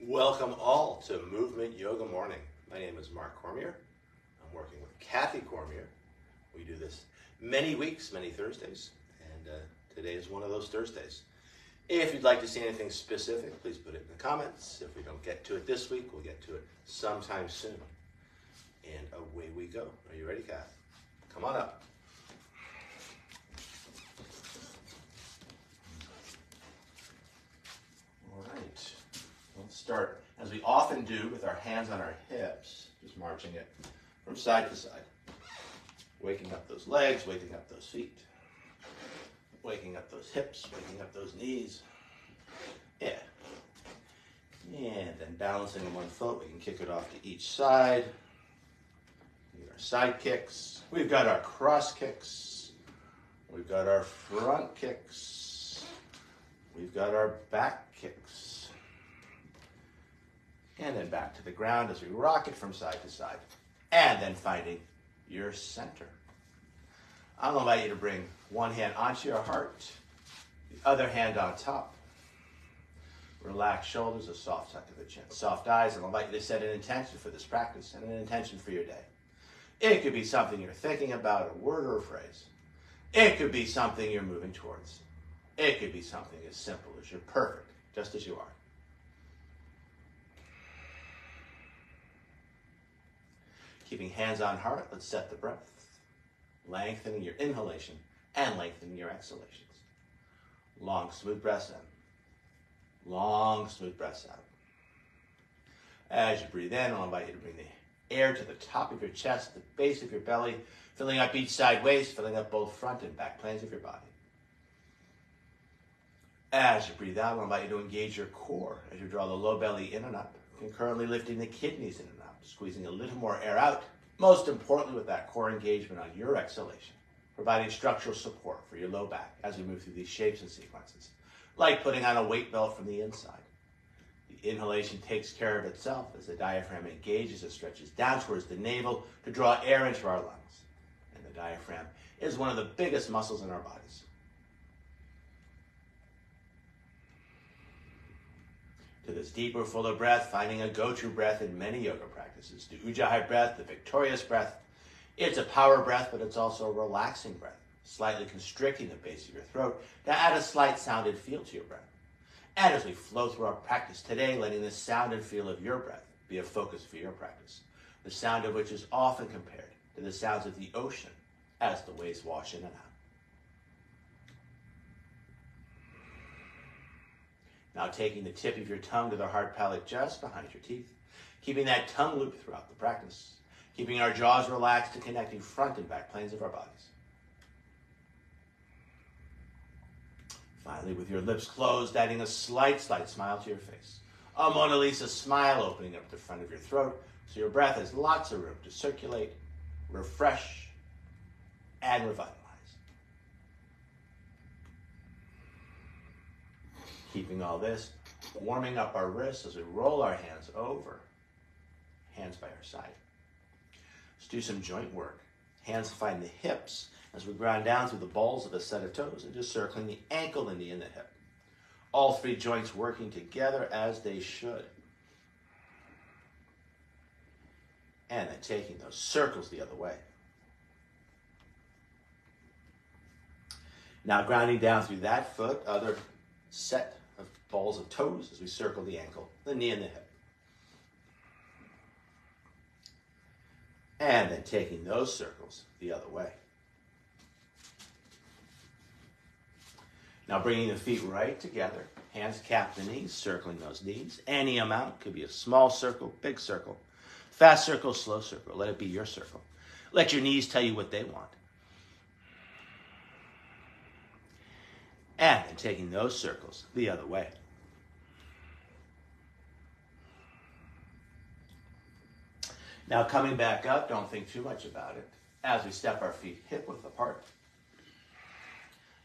Welcome all to Movement Yoga Morning. My name is Mark Cormier. I'm working with Kathy Cormier. We do this many weeks, many Thursdays, and today is one of those Thursdays. If you'd like to see anything specific, please put it in the comments. If we don't get to it this week, we'll get to it sometime soon. And away we go. Are you ready, Kath? Come on up. All right. Let's start, as we often do, with our hands on our hips, just marching it from side to side. Waking up those legs, waking up those feet. Waking up those hips, waking up those knees. Yeah. And then balancing on one foot, we can kick it off to each side. We got our side kicks. We've got our cross kicks. We've got our front kicks. We've got our back kicks. And then back to the ground as we rock it from side to side. And then finding your center. I'm going to invite you to bring one hand onto your heart, the other hand on top. Relax shoulders, a soft tuck of the chin. Soft eyes, and I'll invite you to set an intention for this practice and an intention for your day. It could be something you're thinking about, a word or a phrase. It could be something you're moving towards. It could be something as simple as you're perfect, just as you are. Keeping hands on heart, let's set the breath. Lengthening your inhalation and lengthening your exhalations. Long, smooth breaths in. Long, smooth breaths out. As you breathe in, I'll invite you to bring the air to the top of your chest, the base of your belly, filling up each side waist, filling up both front and back planes of your body. As you breathe out, I'll invite you to engage your core as you draw the low belly in and up, concurrently lifting the kidneys in and out, squeezing a little more air out. Most importantly, with that core engagement on your exhalation, providing structural support for your low back as we move through these shapes and sequences, like putting on a weight belt from the inside. The inhalation takes care of itself as the diaphragm engages and stretches down towards the navel to draw air into our lungs. And the diaphragm is one of the biggest muscles in our bodies. To this deeper, fuller breath, finding a go-to breath in many yoga practices. The Ujjayi breath, the victorious breath. It's a power breath, but it's also a relaxing breath, slightly constricting the base of your throat to add a slight sound and feel to your breath. And as we flow through our practice today, letting the sound and feel of your breath be a focus for your practice, the sound of which is often compared to the sounds of the ocean as the waves wash in and out. Now taking the tip of your tongue to the hard palate just behind your teeth, keeping that tongue loop throughout the practice, keeping our jaws relaxed and connecting front and back planes of our bodies. Finally, with your lips closed, adding a slight smile to your face. A Mona Lisa smile opening up the front of your throat so your breath has lots of room to circulate, refresh, and revitalize. Keeping all this, warming up our wrists as we roll our hands over, hands by our side. Let's do some joint work. Hands find the hips as we ground down through the balls of a set of toes and just circling the ankle, the knee, and the hip. All three joints working together as they should. And then taking those circles the other way. Now grounding down through that foot, other set of balls of toes as we circle the ankle, the knee, and the hip. And then taking those circles the other way. Now bringing the feet right together, hands cap the knees, circling those knees. Any amount, could be a small circle, big circle, fast circle, slow circle. Let it be your circle. Let your knees tell you what they want. And then taking those circles the other way. Now coming back up, don't think too much about it. As we step our feet hip width apart,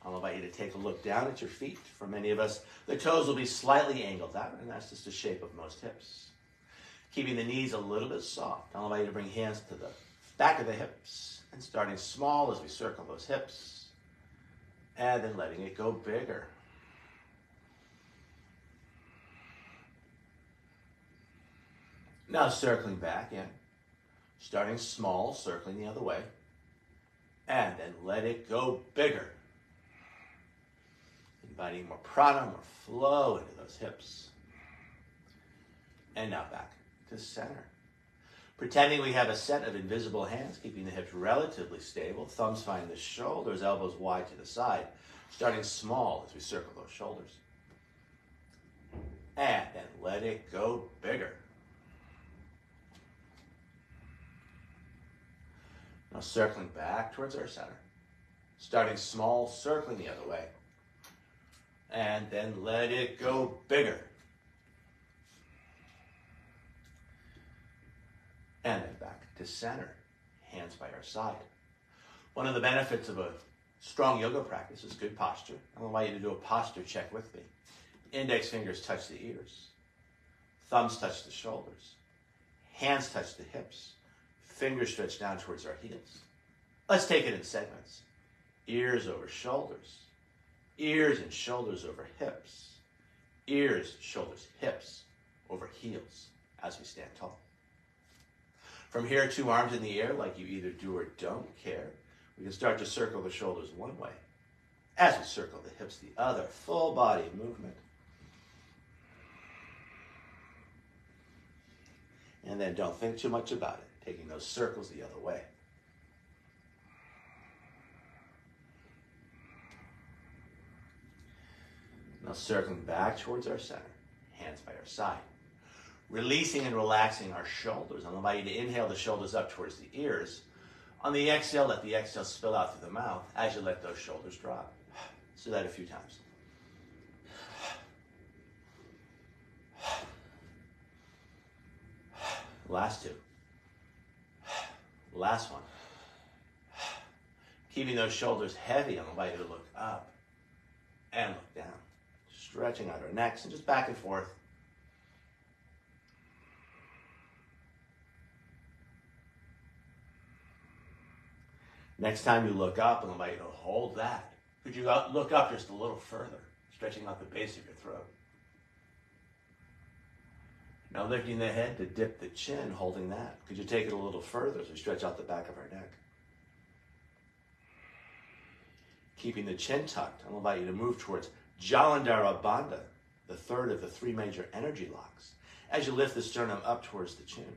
I'll invite you to take a look down at your feet. For many of us, the toes will be slightly angled out, and that's just the shape of most hips. Keeping the knees a little bit soft, I'll invite you to bring hands to the back of the hips and starting small as we circle those hips, and then letting it go bigger. Now circling back in, starting small, circling the other way, and then let it go bigger. Inviting more prana, more flow into those hips. And now back to center. Pretending we have a set of invisible hands, keeping the hips relatively stable, thumbs find the shoulders, elbows wide to the side, starting small as we circle those shoulders. And then let it go bigger. Now circling back towards our center. Starting small, circling the other way. And then let it go bigger. And then back to center, hands by our side. One of the benefits of a strong yoga practice is good posture. I'll invite you to do a posture check with me. Index fingers touch the ears. Thumbs touch the shoulders. Hands touch the hips. Fingers stretch down towards our heels. Let's take it in segments. Ears over shoulders. Ears and shoulders over hips. Ears, shoulders, hips over heels as we stand tall. From here, 2 arms in the air like you either do or don't care. We can start to circle the shoulders one way as we circle the hips the other. Full body movement. And then don't think too much about it, taking those circles the other way. Now circling back towards our center, hands by our side. Releasing and relaxing our shoulders. I'll invite you to inhale the shoulders up towards the ears. On the exhale, let the exhale spill out through the mouth as you let those shoulders drop. So that a few times. Last 2. Last one. Keeping those shoulders heavy, I'll invite you to look up and look down. Stretching out our necks and just back and forth. Next time you look up, I'll invite you to hold that. Could you look up just a little further, stretching out the base of your throat. Now lifting the head to dip the chin, holding that. Could you take it a little further as we stretch out the back of our neck? Keeping the chin tucked, I'll invite you to move towards Jalandhara Bandha, the third of the 3 major energy locks, as you lift the sternum up towards the chin.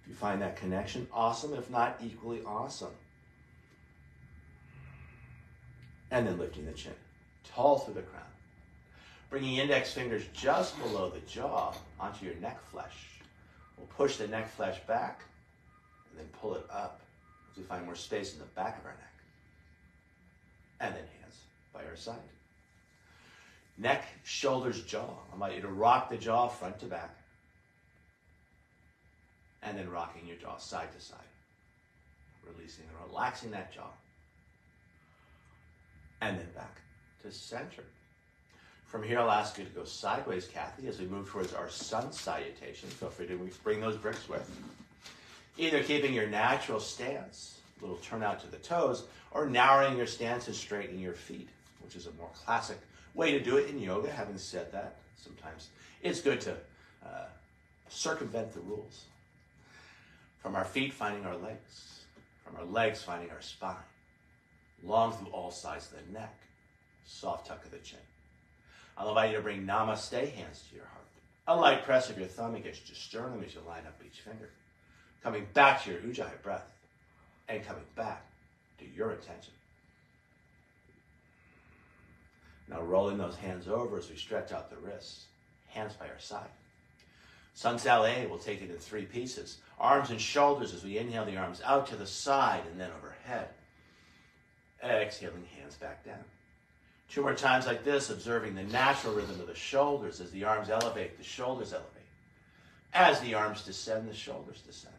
If you find that connection, awesome. If not, equally awesome. And then lifting the chin, tall through the crown. Bringing index fingers just below the jaw onto your neck flesh. We'll push the neck flesh back and then pull it up as we find more space in the back of our neck. And then hands by our side. Neck, shoulders, jaw. I want you to rock the jaw front to back. And then rocking your jaw side to side. Releasing and relaxing that jaw. And then back to center. From here, I'll ask you to go sideways, Kathy, as we move towards our sun salutation. Feel free to bring those bricks with. Either keeping your natural stance, a little turn out to the toes, or narrowing your stance and straightening your feet, which is a more classic way to do it in yoga. Having said that, sometimes it's good to circumvent the rules. From our feet, finding our legs. From our legs, finding our spine. Long through all sides of the neck. Soft tuck of the chin. I'll invite you to bring namaste hands to your heart. A light press of your thumb against your sternum as you line up each finger. Coming back to your ujjayi breath. And coming back to your attention. Now rolling those hands over as we stretch out the wrists. Hands by our side. Sun Sal A, we'll take it in 3 pieces. Arms and shoulders as we inhale the arms out to the side and then overhead. Exhaling, hands back down. 2 more times like this, observing the natural rhythm of the shoulders. As the arms elevate, the shoulders elevate. As the arms descend, the shoulders descend.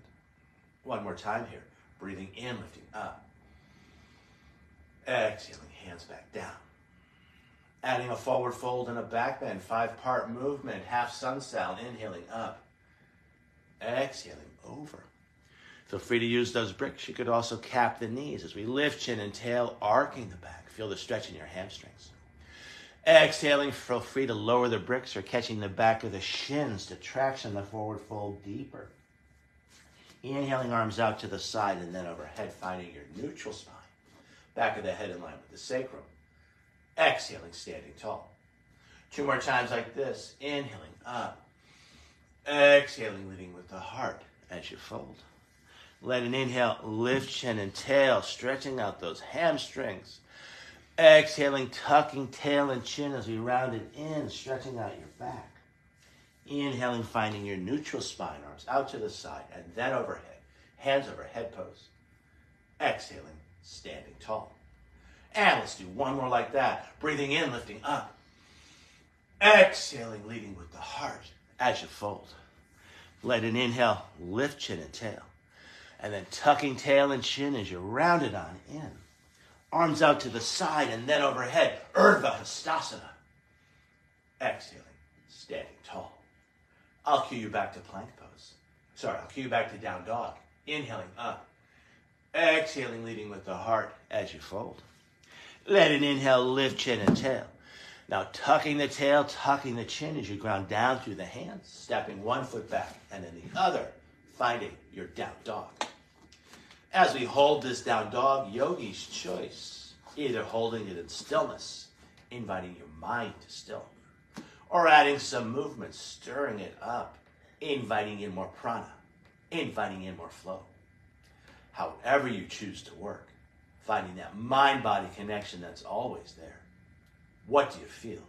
1 more time here. Breathing in, lifting up. Exhaling, hands back down. Adding a forward fold and a back bend, 5-part movement, half sun sal, inhaling up. Exhaling over. Feel free to use those bricks. You could also cap the knees as we lift chin and tail, arcing the back. Feel the stretch in your hamstrings. Exhaling, feel free to lower the bricks or catching the back of the shins to traction the forward fold deeper. Inhaling, arms out to the side and then overhead, finding your neutral spine. Back of the head in line with the sacrum. Exhaling, standing tall. 2 more times like this. Inhaling, up. Exhaling, leading with the heart as you fold. Let an inhale, lift chin and tail, stretching out those hamstrings. Exhaling, tucking tail and chin as we round it in, stretching out your back. Inhaling, finding your neutral spine, arms out to the side, and then overhead, hands over head pose. Exhaling, standing tall. And let's do 1 more like that. Breathing in, lifting up. Exhaling, leading with the heart as you fold. Let an inhale, lift chin and tail. And then tucking tail and chin as you round it on in. Arms out to the side and then overhead. Urdhva Hastasana. Exhaling, standing tall. I'll cue you back to plank pose. I'll cue you back to down dog. Inhaling up. Exhaling, leading with the heart as you fold. Let an inhale, lift chin and tail. Now tucking the tail, tucking the chin as you ground down through the hands, stepping 1 foot back and then the other, finding your down dog. As we hold this down dog, yogi's choice, either holding it in stillness, inviting your mind to still, or adding some movement, stirring it up, inviting in more prana, inviting in more flow. However you choose to work, finding that mind-body connection that's always there. What do you feel?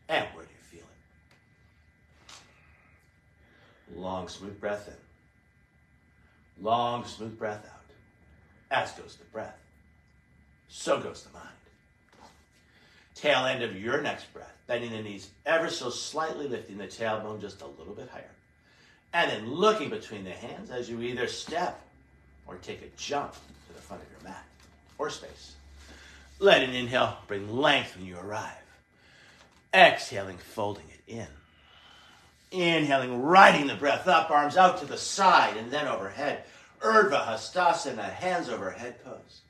And where do you feel it? Long, smooth breath in. Long, smooth breath out. As goes the breath, so goes the mind. Tail end of your next breath, bending the knees ever so slightly, lifting the tailbone just a little bit higher. And then looking between the hands as you either step or take a jump to the front of your mat or space. Let an inhale bring length when you arrive. Exhaling, folding it in. Inhaling, riding the breath up, arms out to the side and then overhead. Urdhva Hastasana, hands over head pose.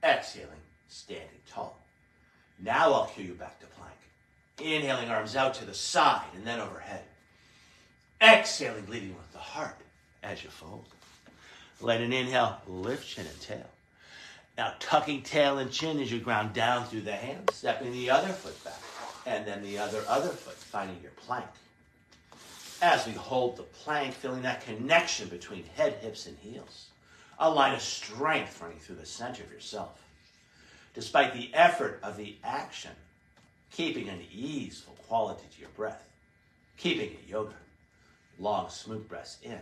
Exhaling, standing tall. Now I'll cue you back to plank. Inhaling, arms out to the side and then overhead. Exhaling, leading with the heart as you fold. Let an inhale, lift chin and tail. Now tucking tail and chin as you ground down through the hands, stepping the other foot back, and then the other foot, finding your plank. As we hold the plank, feeling that connection between head, hips, and heels. A line of strength running through the center of yourself. Despite the effort of the action, keeping an easeful quality to your breath. Keeping it yoga. Long, smooth breaths in.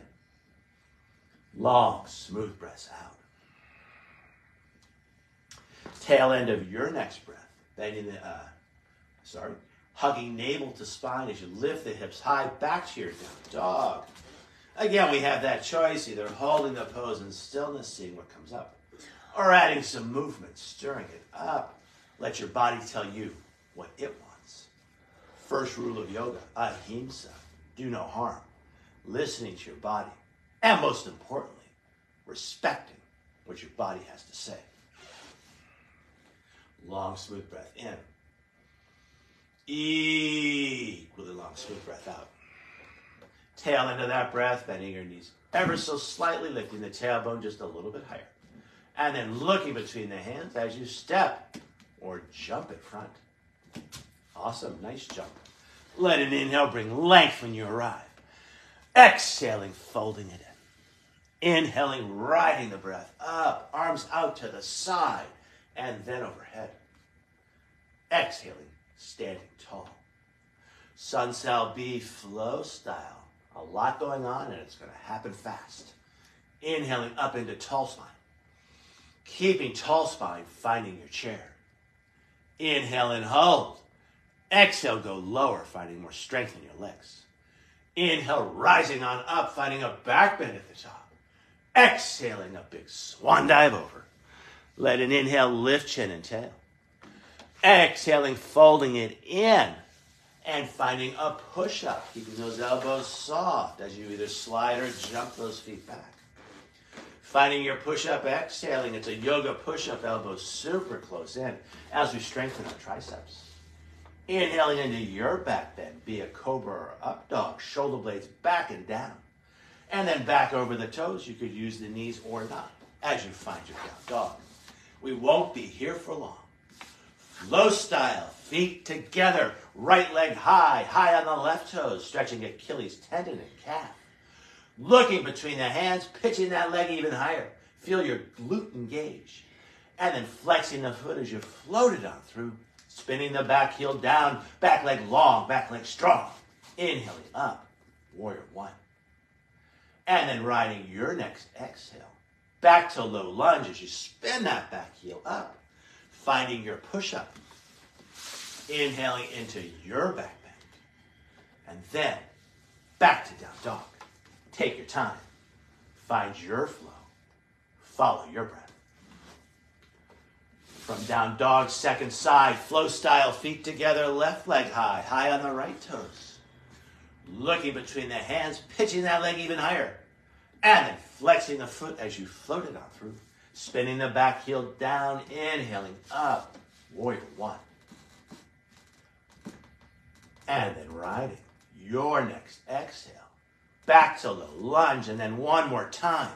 Long, smooth breaths out. Tail end of your next breath, bending hugging navel to spine as you lift the hips high back to your down dog. Again, we have that choice, either holding the pose in stillness, seeing what comes up, or adding some movement, stirring it up. Let your body tell you what it wants. First rule of yoga, ahimsa, do no harm. Listening to your body, and most importantly, respecting what your body has to say. Long, smooth breath in. Equally long, smooth breath out. Tail end of that breath, bending your knees ever so slightly, lifting the tailbone just a little bit higher. And then looking between the hands as you step or jump in front. Awesome, nice jump. Let an inhale bring length when you arrive. Exhaling, folding it in. Inhaling, riding the breath up, arms out to the side, and then overhead. Exhaling, standing tall. Sun Sal B flow style. A lot going on and it's going to happen fast. Inhaling up into tall spine. Keeping tall spine, finding your chair. Inhale and hold. Exhale, go lower, finding more strength in your legs. Inhale, rising on up, finding a back bend at the top. Exhaling, a big swan dive over. Let an inhale lift chin and tail. Exhaling, folding it in and finding a push-up, keeping those elbows soft as you either slide or jump those feet back. Finding your push-up, exhaling. It's a yoga push-up, elbows super close in as we strengthen our triceps. Inhaling into your back bend, be a cobra or up dog, shoulder blades back and down. And then back over the toes. You could use the knees or not as you find your down dog. We won't be here for long. Flow style, feet together, right leg high, high on the left toes, stretching Achilles tendon and calf. Looking between the hands, pitching that leg even higher. Feel your glute engage. And then flexing the foot as you float it on through. Spinning the back heel down, back leg long, back leg strong. Inhaling up, warrior one. And then riding your next exhale. Back to low lunge as you spin that back heel up. Finding your push-up. Inhaling into your back bend. And then back to down dog. Take your time. Find your flow. Follow your breath. From down dog, second side, flow style, feet together, left leg high, high on the right toes. Looking between the hands, pitching that leg even higher. And then flexing the foot as you float it on through. Spinning the back heel down, inhaling up, warrior one. And then riding your next exhale. Back to low lunge, and then one more time.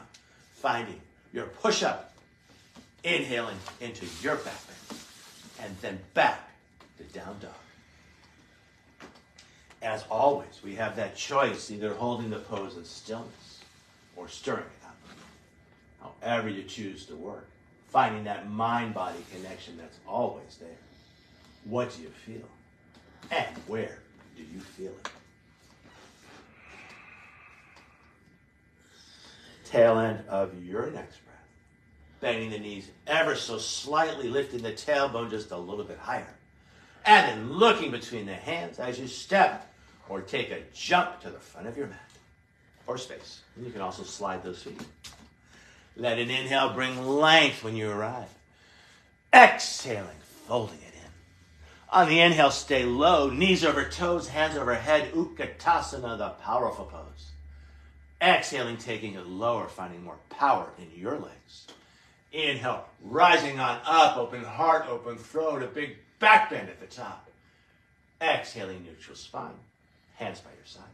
Finding your push-up. Inhaling into your back bend. And then back to down dog. As always, we have that choice, either holding the pose in stillness or stirring it up. However you choose to work. Finding that mind-body connection that's always there. What do you feel? And where do you feel it? Tail end of your next breath. Bending the knees ever so slightly, lifting the tailbone just a little bit higher. And then looking between the hands as you step or take a jump to the front of your mat or space. And you can also slide those feet. Let an inhale bring length when you arrive. Exhaling, folding it in. On the inhale, stay low, knees over toes, hands over head, Utkatasana, the powerful pose. Exhaling, taking it lower, finding more power in your legs. Inhale, rising on up, open heart, open throat, a big back bend at the top. Exhaling, neutral spine, hands by your side.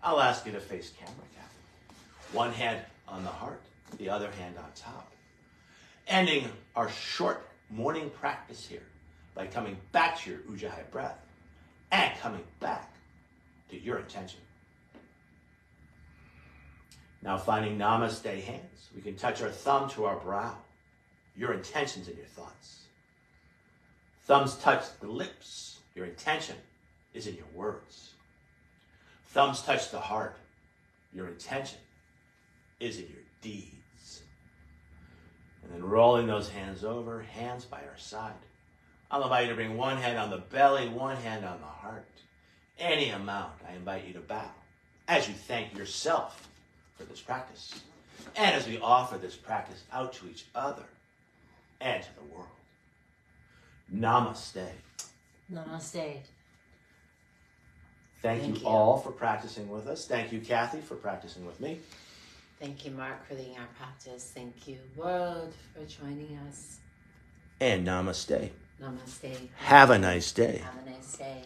I'll ask you to face camera, Kathy. One hand on the heart, the other hand on top. Ending our short morning practice here by coming back to your Ujjayi breath and coming back to your intention. Now finding Namaste hands. We can touch our thumb to our brow. Your intentions and your thoughts. Thumbs touch the lips. Your intention is in your words. Thumbs touch the heart. Your intention is in your deeds. And then rolling those hands over, hands by our side. I'll invite you to bring one hand on the belly, one hand on the heart. Any amount, I invite you to bow as you thank yourself for this practice. And as we offer this practice out to each other and to the world. Namaste. Namaste. Thank you all for practicing with us. Thank you, Kathy, for practicing with me. Thank you, Mark, for leading our practice. Thank you, world, for joining us. And namaste. Namaste. Have a nice day. Have a nice day.